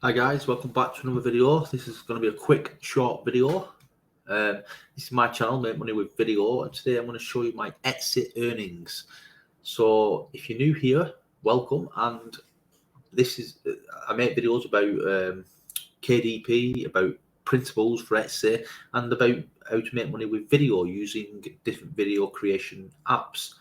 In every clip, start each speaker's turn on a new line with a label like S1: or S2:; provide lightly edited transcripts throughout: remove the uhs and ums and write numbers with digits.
S1: Hi guys, welcome back to another video. This is going to be a quick, short video. This is my channel, Make Money with Video, and today I'm going to show you my Etsy earnings. So if you're new here, welcome. And this is I make videos about KDP, about printables for Etsy, and about how to make money with video using different video creation apps.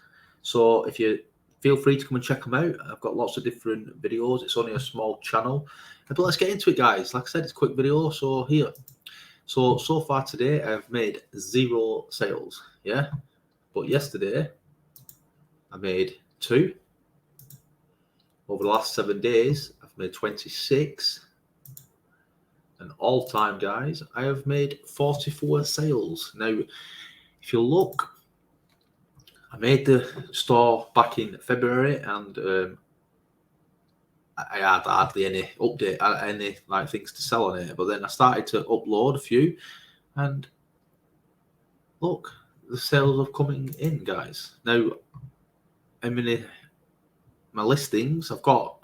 S1: So if you feel free to come and check them out. I've got lots of different videos. It's only a small channel. But let's get into it, guys. Like I said, it's a quick video. So here. So far today, I've made 0 sales. Yeah. But yesterday, I made 2. Over the last 7 days, I've made 26. And all time, guys, I have made 44 sales. Now, if you look, I made the store back in February, and I had hardly any update, any like things to sell on it. But then I started to upload a few, and look, the sales are coming in, guys. Now, how many my listings? I've got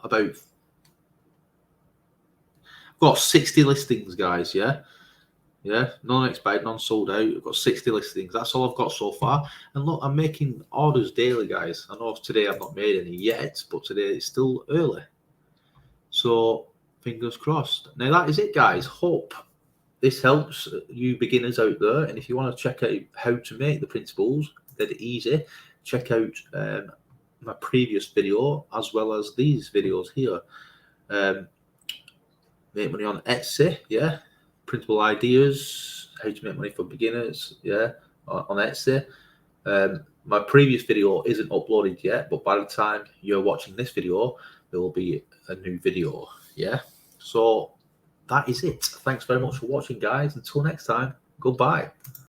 S1: 60 listings, guys. Yeah. None expired, none sold out. I've got 60 listings. That's all I've got so far. And look, I'm making orders daily, guys. I know today I've not made any yet, but today it's still early. So fingers crossed. Now that is it, guys. Hope this helps you beginners out there. And if you want to check out how to make the printables, they're easy. Check out my previous video as well as these videos here. Make money on Etsy, yeah. Printable ideas, how to make money for beginners, yeah, on Etsy. My previous video isn't uploaded yet, but by the time you're watching this video, there will be a new video, yeah. So that is it. Thanks very much for watching, guys. Until next time, goodbye.